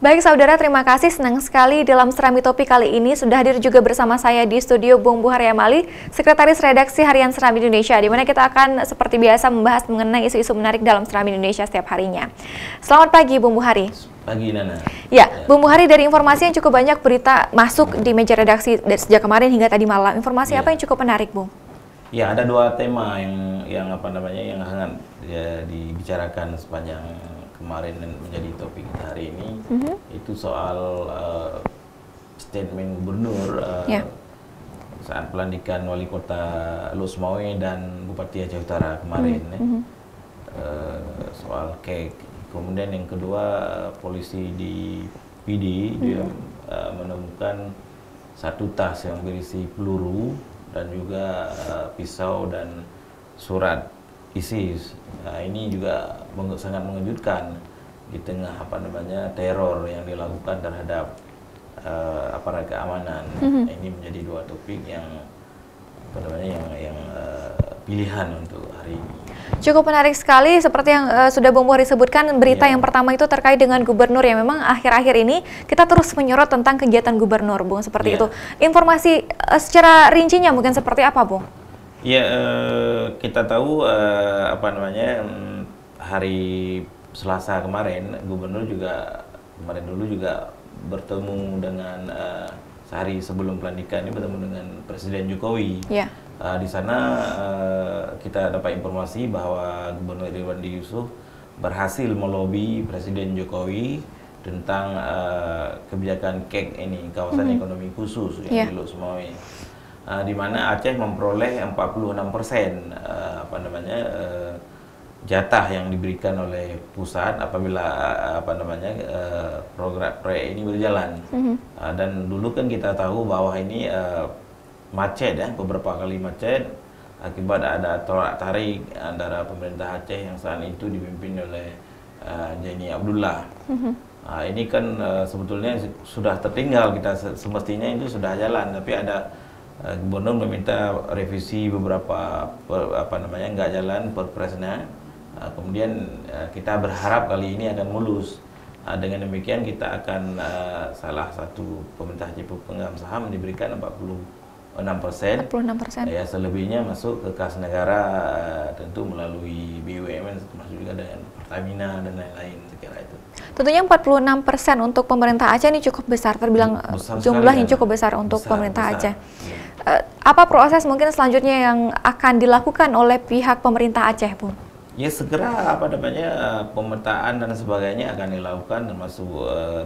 Baik saudara, terima kasih. Senang sekali dalam Serambi Topik kali ini sudah hadir juga bersama saya di studio Bung Buhari Amali, Sekretaris Redaksi Harian Serambi Indonesia, di mana kita akan seperti biasa membahas mengenai isu-isu menarik dalam Serambi Indonesia setiap harinya. Selamat pagi Bung Buhari. Pagi Nana. Ya, Bung Buhari, dari informasi yang cukup banyak berita masuk di meja redaksi dari sejak kemarin hingga tadi malam. Informasi apa yang cukup menarik, Bung? Ya, ada dua tema yang hangat dibicarakan sepanjang kemarin dan menjadi topik hari ini. Itu soal statement gubernur saat pelantikan wali kota Losmawe dan Bupati Aceh Utara kemarin, soal kek. Kemudian yang kedua, polisi di PD dia menemukan satu tas yang berisi peluru dan juga pisau dan surat ISIS. Nah, ini juga sangat mengejutkan di tengah teror yang dilakukan terhadap aparat keamanan. Ini menjadi dua topik yang pilihan untuk hari ini. Cukup menarik sekali, seperti yang sudah Bung Buhari sebutkan, berita yang pertama itu terkait dengan gubernur, yang memang akhir-akhir ini kita terus menyorot tentang kegiatan gubernur, Bung, seperti itu. Informasi secara rincinya mungkin seperti apa, Bung? Ya, kita tahu hari Selasa kemarin, gubernur juga bertemu dengan sehari sebelum pelantikan ini bertemu dengan Presiden Jokowi. Di sana kita dapat informasi bahwa Gubernur Irwandi Yusuf berhasil melobi Presiden Jokowi tentang kebijakan KEK ini, kawasan ekonomi khusus yang di Losmawe. Di mana Aceh memperoleh 46% jatah yang diberikan oleh pusat apabila program proyek ini berjalan. Dan dulu kan kita tahu bahwa ini macet, beberapa kali macet akibat ada tolak tarik antara pemerintah Aceh yang saat itu dipimpin oleh Jaini Abdullah. Ini kan sebetulnya sudah tertinggal, kita semestinya itu sudah jalan, tapi ada gubernur meminta revisi beberapa nggak jalan perpresnya. Kemudian kita berharap kali ini akan mulus. Dengan demikian kita akan salah satu pemerintah Aceh pemegang saham diberikan 46%. Ya, selebihnya masuk ke kas negara, tentu melalui BUMN, termasuk juga dengan Pertamina dan lain-lain, sekira itu. Tentunya 46% untuk pemerintah Aceh ini cukup besar, terbilang jumlah yang cukup besar untuk pemerintah Aceh. Apa proses mungkin selanjutnya yang akan dilakukan oleh pihak pemerintah Aceh, Bung? Ya, segera pemetaan dan sebagainya akan dilakukan, termasuk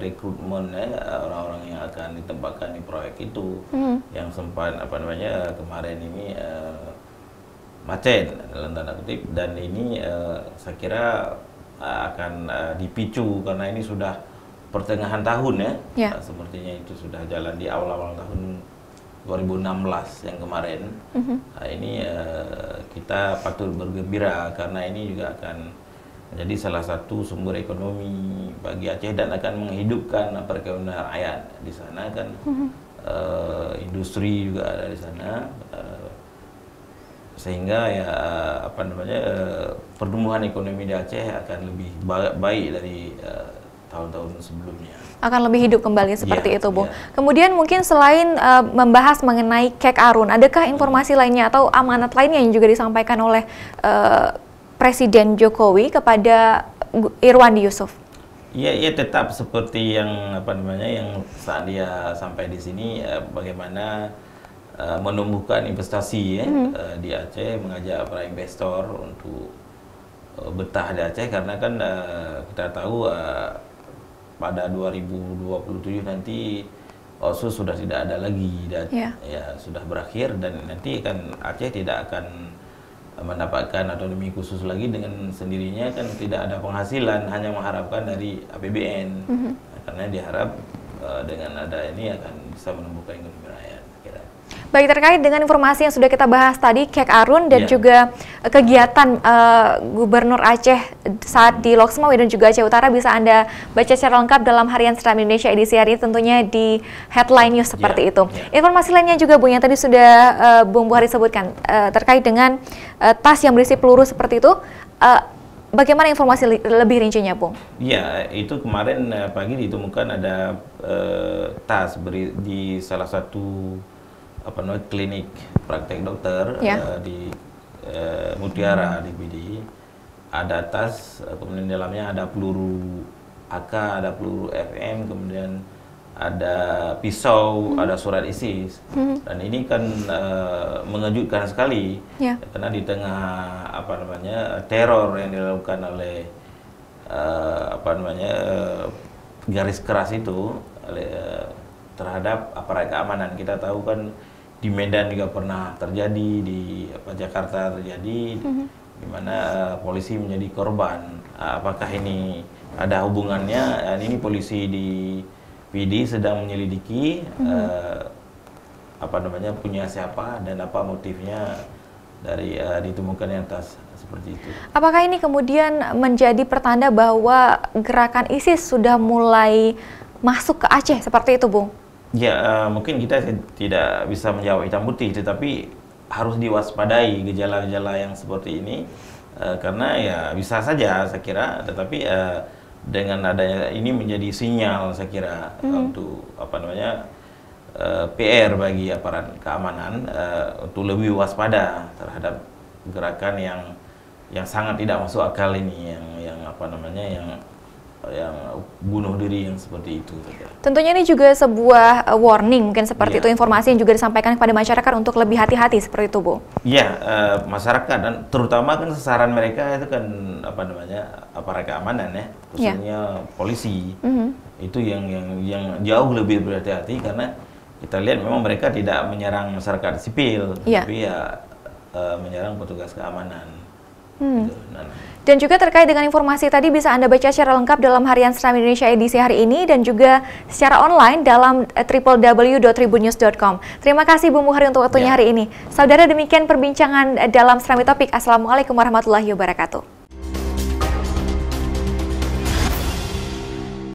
rekrutmen orang-orang yang akan ditempatkan di proyek itu, yang sempat kemarin ini macet dalam tanda kutip, dan ini saya kira akan dipicu karena ini sudah pertengahan tahun sepertinya itu sudah jalan di awal-awal tahun 2016 yang kemarin. Ini kita patut bergembira karena ini juga akan menjadi salah satu sumber ekonomi bagi Aceh dan akan menghidupkan perekonomian rakyat di sana kan. Industri juga ada di sana, sehingga pertumbuhan ekonomi di Aceh akan lebih baik dari tahun-tahun sebelumnya. Akan lebih hidup kembali seperti itu, Bung. Kemudian mungkin selain membahas mengenai KEK Arun, adakah informasi lainnya atau amanat lainnya yang juga disampaikan oleh Presiden Jokowi kepada Irwandi Yusuf? Ya, tetap seperti yang yang saat dia sampai di sini, bagaimana menumbuhkan investasi di Aceh, mengajak para investor untuk betah di Aceh, karena kan kita tahu pada 2027 nanti OSUS sudah tidak ada lagi, dan sudah berakhir, dan nanti kan Aceh tidak akan mendapatkan otonomi khusus lagi dengan sendirinya, kan tidak ada penghasilan, hanya mengharapkan dari APBN. Karena diharap dengan ada ini akan bisa menumbuhkan ekonomi rakyat. Baik, terkait dengan informasi yang sudah kita bahas tadi, KEK Arun dan juga kegiatan Gubernur Aceh saat di Losmawe dan juga Aceh Utara, bisa Anda baca secara lengkap dalam Harian Serambi Indonesia edisi hari ini, tentunya di headline news seperti itu. Informasi lainnya juga, Bung, yang tadi sudah Bung Buhari sebutkan terkait dengan tas yang berisi peluru seperti itu. Bagaimana informasi lebih rincinya, Bung? Ya, itu kemarin pagi ditemukan ada tas di salah satu klinik praktek dokter di Mutiara di PD. Ada tas, kemudian di dalamnya ada peluru AK, ada peluru FM, kemudian ada pisau, ada surat isi. Dan ini kan mengejutkan sekali karena di tengah teror yang dilakukan oleh garis keras itu terhadap aparat keamanan. Kita tahu kan di Medan juga pernah terjadi, di Jakarta terjadi, di mana polisi menjadi korban. Apakah ini ada hubungannya? Ini polisi di PD sedang menyelidiki punya siapa dan apa motifnya dari ditemukannya tas seperti itu. Apakah ini kemudian menjadi pertanda bahwa gerakan ISIS sudah mulai masuk ke Aceh seperti itu, Bung? Ya, mungkin kita tidak bisa menjawab hitam putih, tetapi harus diwaspadai gejala-gejala yang seperti ini karena ya bisa saja saya kira, tetapi dengan adanya ini menjadi sinyal saya kira untuk PR bagi aparat keamanan untuk lebih waspada terhadap gerakan yang sangat tidak masuk akal ini, yang bunuh diri yang seperti itu. Tentunya ini juga sebuah warning mungkin seperti itu, informasi yang juga disampaikan kepada masyarakat untuk lebih hati-hati seperti itu, Bu. Iya, masyarakat dan terutama kan sasaran mereka itu kan aparat keamanan ya, khususnya polisi. Itu yang jauh lebih berhati-hati karena kita lihat memang mereka tidak menyerang masyarakat sipil, tapi menyerang petugas keamanan. Gitu. Dan juga terkait dengan informasi tadi bisa Anda baca secara lengkap dalam Harian Seram Indonesia edisi hari ini dan juga secara online dalam www.tribunnews.com. Terima kasih Bu Muhari untuk waktunya hari ini. Saudara, demikian perbincangan dalam Serambi Topik. Assalamualaikum warahmatullahi wabarakatuh.